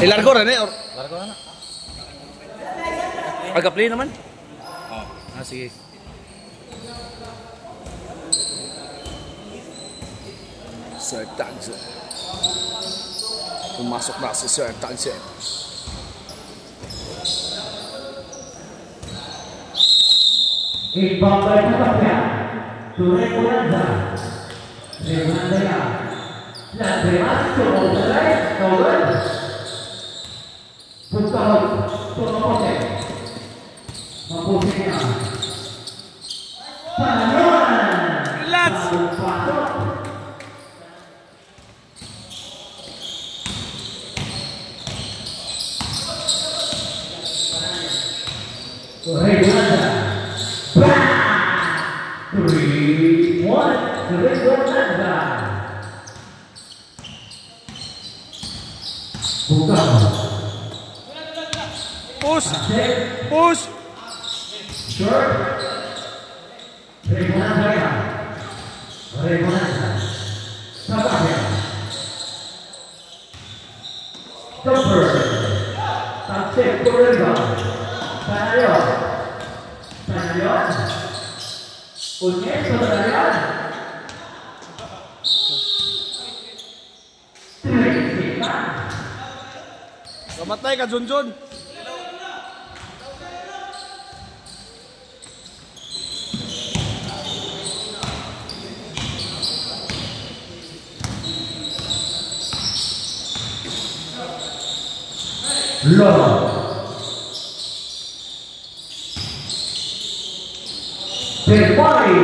Largo rin eh. Largo na. Agka-play naman. Oh. Ah, sige. Sir Tagse. Pumasok na si Sir Tagse. Ibabay na kapya. Tuloy ko lang sa. Rebunan na. Las demás como traes, cabrón. Buscamos, tomote. Mapusinya. Panayon. Let's. Rebunan. 3, 1, rebunan. Push! Push! Short. Regonanza. Regonanza. Trabaja. Stopper. Tasik Kurega. Panayon. Panayon. Unyek Panayon. Kamatay ka, Junjun. Loro. Perpari.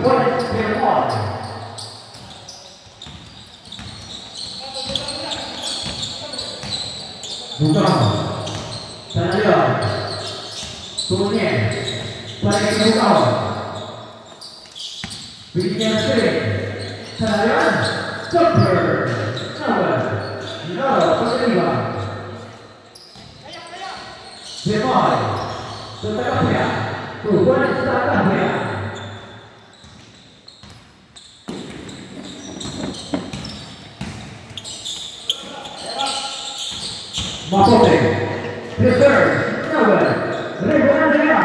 Perpari. Bukan. Panayon. Turunnya. Balik ke bukan. Bikin sering. Panayon. Stopper. Sabar. Nol. Penerima. Demore. Tetapnya. Bukan tetapnya. Mapote, reserve, number, Regonanza,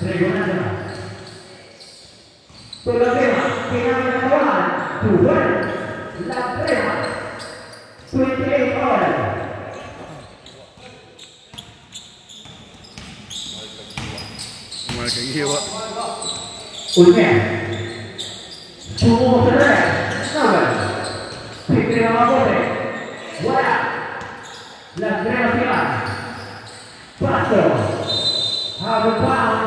Regonanza. Todavía quedan acabar, Tuhan, la crema, 28 horas. Marca hiwa. Unya, Sumo Pedre, number, Fikri Mapote, Wala. La creación. Paso. Have a pound.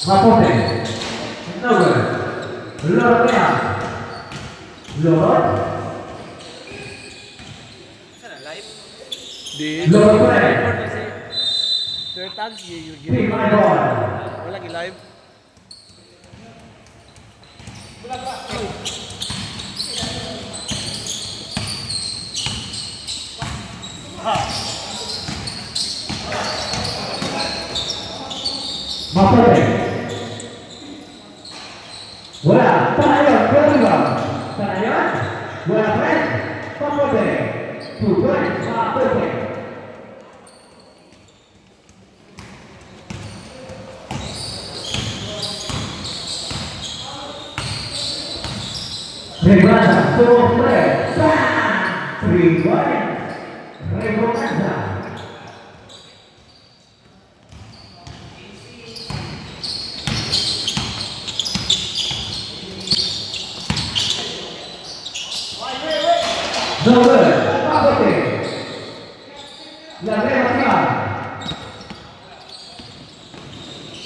Mapote. Number. Lortea. Lord. Di. Lord. Sir Tags, Pick my ball. wala live. Mapote. Wala. Panayon. Panayon. Panayon. Wala friend. Mapote. Tuhan. Mapote. Regonanza, solo tres, Regonanza. Number, Mapote. La creación.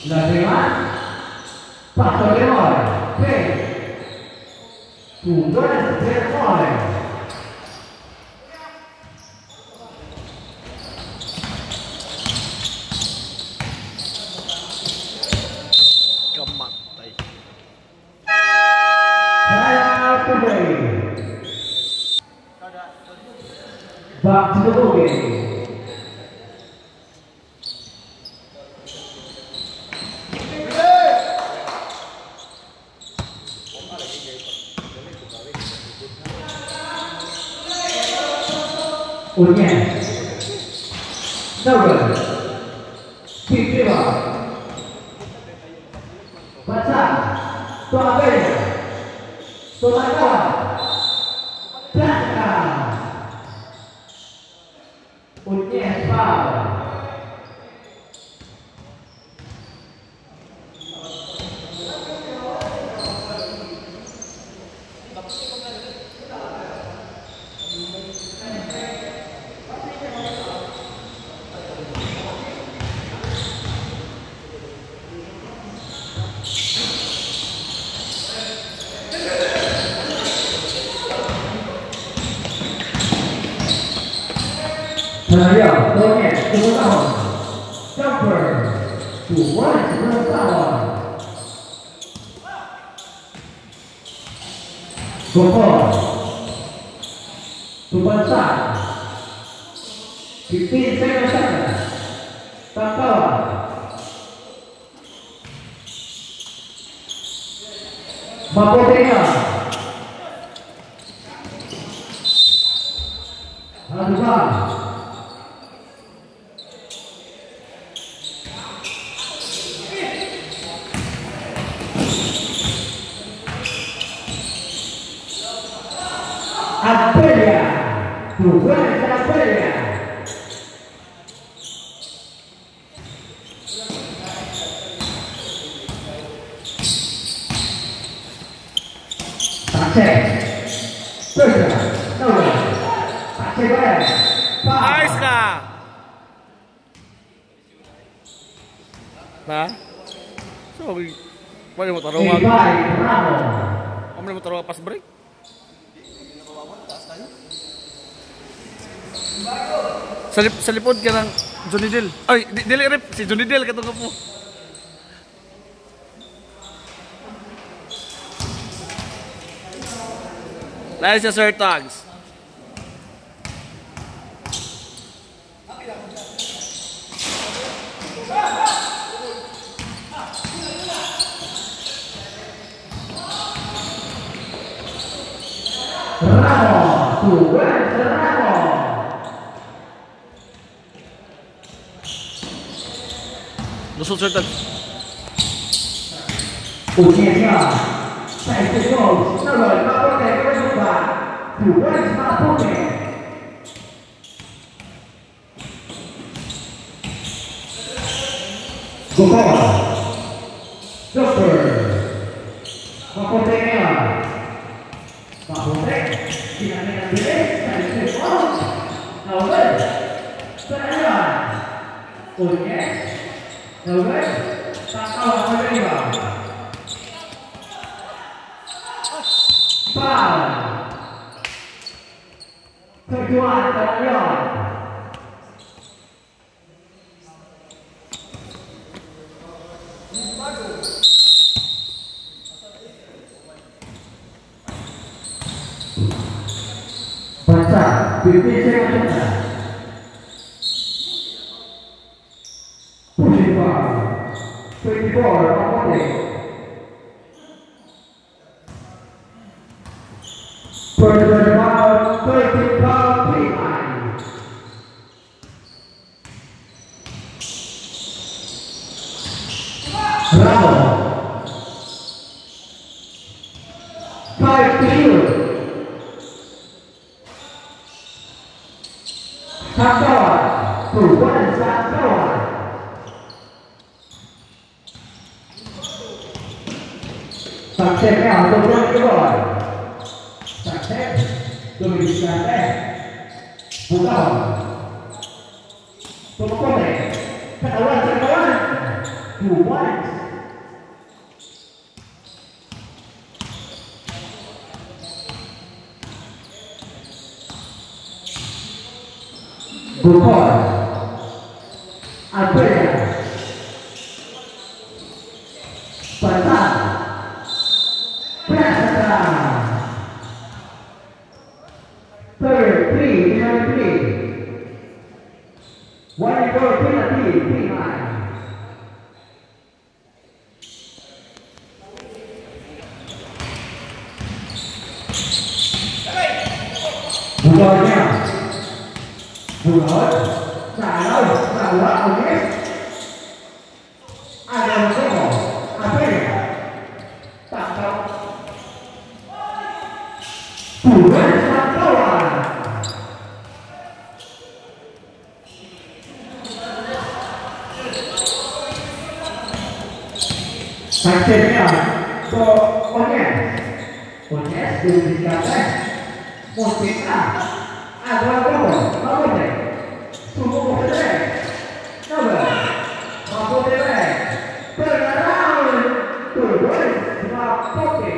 La demás. Paso de hora. 3. Tuhan Perpari. Kamatay. Saya today. Back to the ball game. Unyen. Noble. Kikiwa. Baca. Tuabaya. Tuabaya. Belakang. Unyen foul. Saya Tony Tuhan Jumper Tuhan bersama Gopal Tuhan Sah Pipin saya sana Takawa Mapotega Aduh Apelia, Tuhan Apelia. Tasek, Persia, Noah, Tasek Bayan, Nice ka! Nah, so, pwede mo tarungan. Ibay, Bravo. Pwede mo tarungan pas break. Sa lipod ka ng Johnny Del. Ay, dili rip si Johnny Del katong po. Lain siya Sir Tags. Bravo, Tuhan Bravo. Lusot Sir Tags. Ujiannya, saya cukup, Noah, Mapotega berubah, Tuhan Mapotega. Gopal, Jumper, Mapotega. Mapotega, dinamikan diri, saya cukup, Noah, saya, Unyen, Noah, Takawa Mapotega. Foul. Tujuan terlihat. Baca, pimpin saya saja. Pushing foul. 24, Mapotega. Further foul, 30 foul, 3-9. Bravo. 5-2. Takawa, Tuhan Takawa. Saksenya untuk yang kedua. Sakset, Dominika Bukan Tumokone Kawan Buat Bukan Apelia Batak Prasetya 3-3. One goal penalty, 3-9. Bukannya Bulan, salah, salah, oke. Ada yang apa ya? Tak tahu. Bulan satuan. Akhirnya, Ones diberikan Mustika, ada apa deh? Sungguh berbeda, coba, mampu berbeda, terkenal, turun, mampu.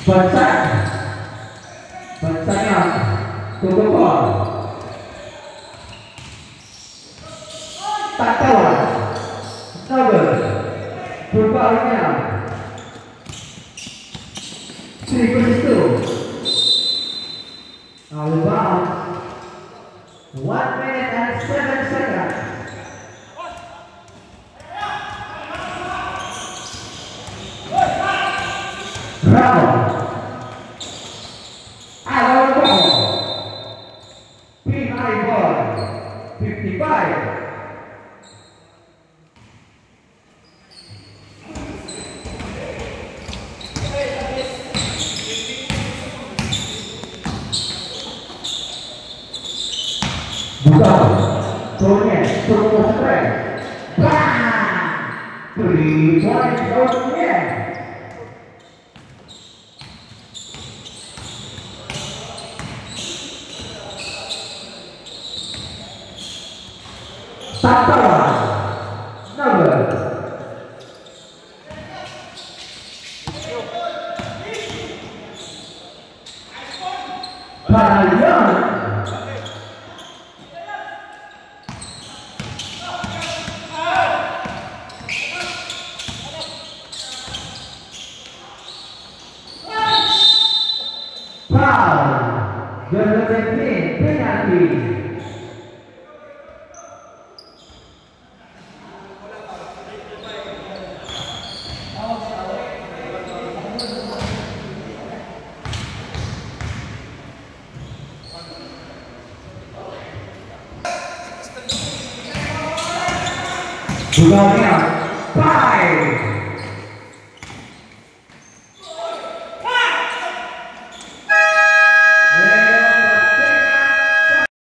Bacanya, tutup. Tak kawan, sabar, berbaliknya, seribu itu, about 1 minute and 7 seconds. Round, our ball, P9 ball, 55. Buka, turunnya, turun straight, bang, 3 points turunnya. Tatawan, number. Parayon. Penalti. Bukannya